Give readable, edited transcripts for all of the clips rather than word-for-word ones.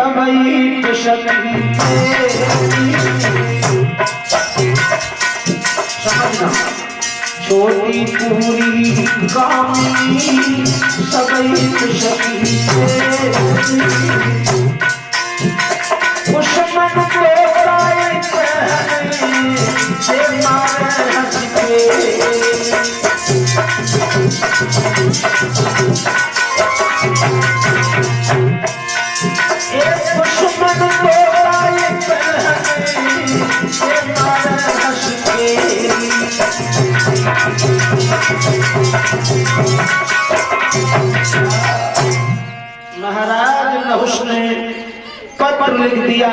समीप सखी समझना छोटी पूरी कामनी समीप सखी दुश्मन को राय से मारे हंस के दुश्मन को राय से मारे हंस के महाराज नहुष ने पत्र लिख दिया,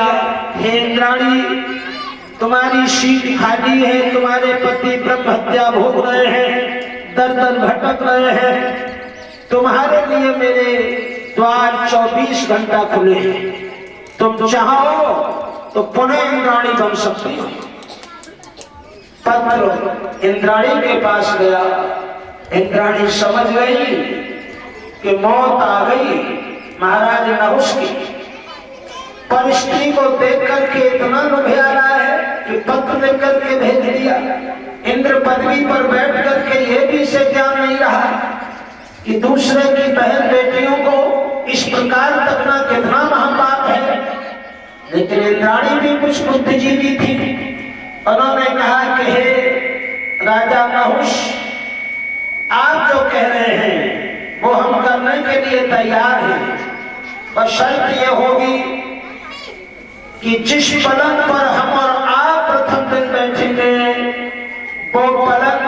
हे इंद्राणी तुम्हारी सीट खाली है, तुम्हारे पति ब्रह्म हत्या भोग रहे हैं, दर दर भटक रहे हैं, तुम्हारे लिए मेरे द्वार 24 घंटा खुले हैं, तुम चाहो तो पुनः इंद्राणी बन सकती हो। पत्र इंद्राणी के पास गया, इंद्राणी समझ गई कि मौत आ गई महाराज नहुष की। पर स्त्री को देख करके इतना लुभाया है कि पत्र लिख करके भेज दिया। इंद्र पदवी पर बैठ करके ये भी से ध्यान नहीं रहा कि दूसरे की बहन बेटियों को इस प्रकार तकना कितना महापाप है। लेकिन इंद्राणी भी कुछ बुद्धिजीवी थी, उन्होंने कहा कि हे राजा नहुष, आप जो कह रहे हैं वो हम करने के लिए तैयार हैं, पर शर्त ये होगी कि जिस पलंग पर हम और आप प्रथम दिन बैठेंगे वो पलंग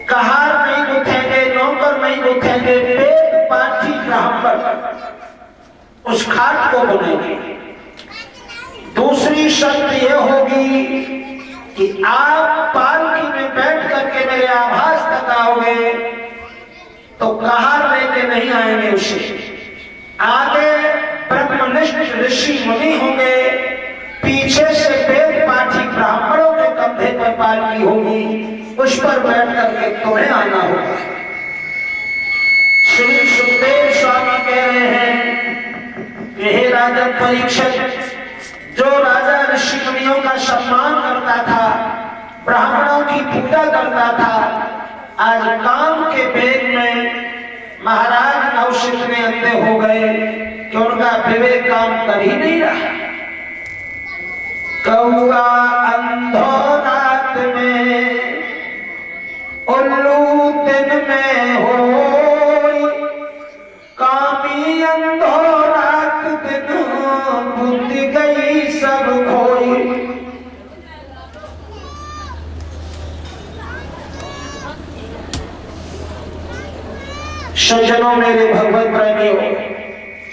कहार नहीं गुथेंगे, नौकर नहीं गुथेंगे, पेट पाठी ब्राह्मण उस खाट को बुनेंगे। दूसरी शर्त यह होगी कि आप पालकी में बैठ करके मेरे आभास तक आओगे तो कहार लेके नहीं आएंगे, उसे आगे ब्रह्मनिष्ठ ऋषि मुनि होंगे, पीछे से वेद पाठी ब्राह्मणों के कंधे पर पालकी होगी, उस पर बैठ करके तुम्हें आना होगा। श्री सुखदेव स्वामी कह रहे हैं कि हे राजा परीक्षित, जो राजा ऋषि मुनियों का सम्मान करता था, ब्राह्मणों की पूजा करता था, आज काम के वेग में महाराज नहुष इतने अंधे हो गए कि उनका विवेक काम कर ही नहीं रहा। कौआ अंधो रात में उल्लू दिन में हो, कामी अंधो रात दिन बुद्धि गई सब खोई। सज्जनों मेरे भगवत प्रेमियों,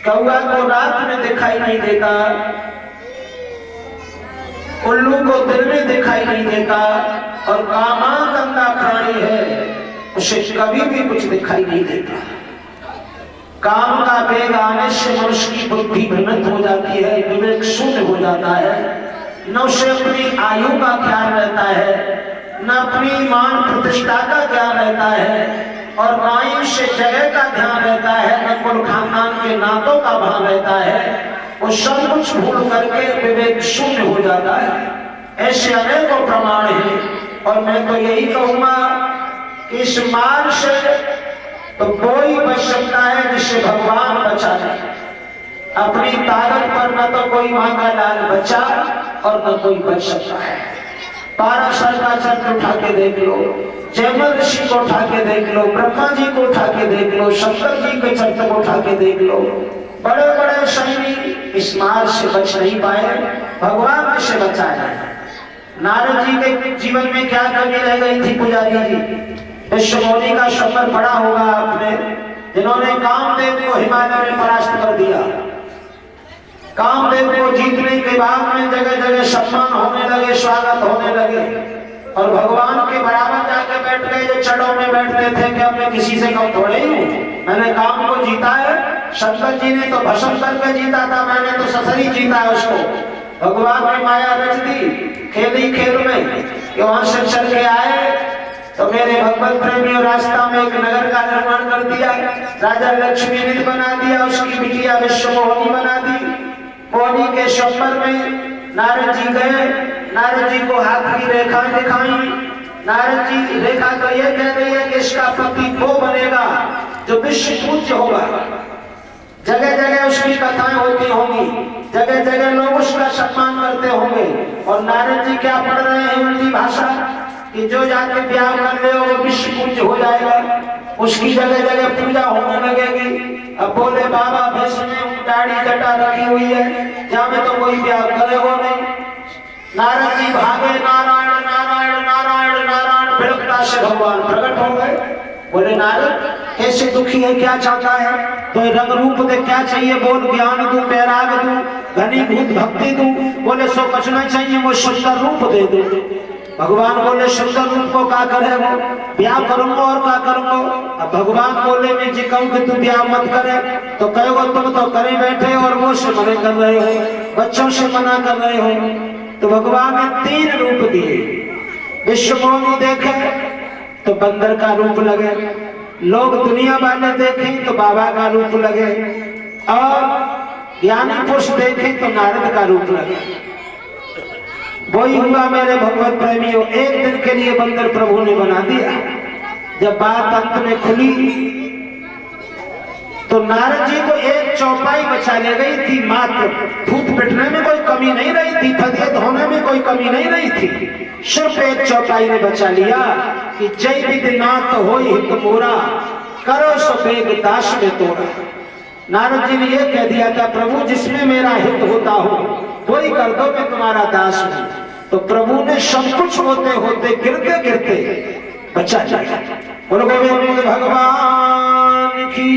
कौआ को रात में दिखाई नहीं देता, उल्लू को दिन में दिखाई नहीं देता, और कामागंदा प्राणी है, उसे कभी भी कुछ दिखाई नहीं देता। काम का वेग आने से मनुष्य की बुद्धि भ्रमित हो जाती है, विवेक शून्य हो जाता है, न उसे अपनी आयु का ख्याल रहता है, न अपनी मान प्रतिष्ठा का ख्याल रहता है, और ना ही उससे जगह का ध्यान रहता है, न कुल खानदान के नातों का भाव रहता है। वो सब कुछ भूल करके विवेक शून्य हो जाता है। ऐसे अनेकों प्रमाण हैं, और मैं तो यही कहूंगा कि इस मार्ग से तो कोई बच सकता है जिसे भगवान बचा ले। अपनी ताकत पर न तो कोई मांगा लाल बचा और न कोई बच सकता है। पाराशर का चक्र उठा के देख लो, जयमल ऋषि को उठा के देख लो, ब्रह्मा जी को उठा के देख लो, शंकर जी के चक्र को उठा के देख लो, बड़े बड़े सैनिक इस मार से बच नहीं पाए, भगवान से बचाया। नारद जी के जीवन में क्या कमी रह गई थी पुजारी जी? विश्वमोनी का शब्द पढ़ा होगा आपने, जिन्होंने कामदेव को हिमालय में परास्त कर दिया। कामदेव को जीतने के बाद में जगह जगह सम्मान होने लगे, स्वागत होने लगे, और भगवान के बराबर जाके बैठ गए। जो चढ़ों में बैठते थे कि अब मैं किसी से कम थोड़े ही हूँ, मैंने काम को जीता है। शंकर जी ने तो भस्म करके जीता था, मैंने तो ससरी जीता है उसको। भगवान ने माया रच दी खेली खेल में कि वहां से चल के आए तो मेरे भगवत प्रेमी रास्ता में एक नगर का निर्माण कर दिया, राजा लक्ष्मी ने बना दिया, उसकी बिटिया विश्वमोहिनी बना दी, पौड़ी के स्वप्न में नारद जी गए, नारद जी को हाथ की रेखाएं दिखाई। नारद जी रेखा तो ये कह रही है कि इसका पति वो बनेगा जो विश्व पूज्य होगा, जगह जगह उसकी कथाएं होती होंगी, जगह जगह लोग उसका सम्मान करते होंगे। और नारद जी क्या पढ़ रहे हैं उल्टी भाषा कि जो जाके ब्याह कर ले वो विश्व पूज्य हो जाएगा, उसकी जगह जगह पूजा होने लगेगी। अब बोले बाबा भेष में दाढ़ी जटा रखी हुई है, जहाँ में तो कोई ब्याह करेगा नहीं। नारद जी भागे, नारायण नारायण नारायण नारायण, बिलखता से भगवान प्रकट हो गए। बोले नारद कैसे दुखी है, क्या चाहता है, तो रंग रूप दे, क्या चाहिए बोल, ज्ञान दूं, वैराग दूं, घनीभूत भक्ति दूं। बोले सो कुछ नहीं चाहिए, वो सुंदर रूप दे दो। भगवान बोले सुंदर रूप को क्या करे, वो ब्याह करूंगा और क्या करूंगा। अब भगवान बोले मैं जी कहूँ कि तू ब्याह मत करे तो कहोगे तुम तो करे बैठे और वो से मना कर रहे हो, बच्चों से मना कर रहे हो। तो भगवान ने 3 रूप दिए। विश्वमोनी देखे तो बंदर का रूप लगे, लोग दुनिया वाले देखें तो बाबा का रूप लगे, और ज्ञानी पुरुष देखें तो नारद का रूप लगे। वही हुआ मेरे भगवत प्रेमियों, एक दिन के लिए बंदर प्रभु ने बना दिया। जब बात अंत में खुली तो नारद जी को एक चौपाई बचा ले गई थी मात्र। भूत पिटने में कोई कमी नहीं रही थी, फदियत होने में कोई कमी नहीं रही थी, सिर्फ एक चौपाई ने बचा लिया कि जय विधि नाथ होई हित मोरा, करो सो बेग दास में तोड़ा। नारद जी ने यह कह दिया था प्रभु जिसमें मेरा हित होता हो वही कर दो, मैं तुम्हारा दास हूं। तो प्रभु ने सब कुछ होते होते गिरते गिरते बचा लिया। बोलो गोविंद भगवान की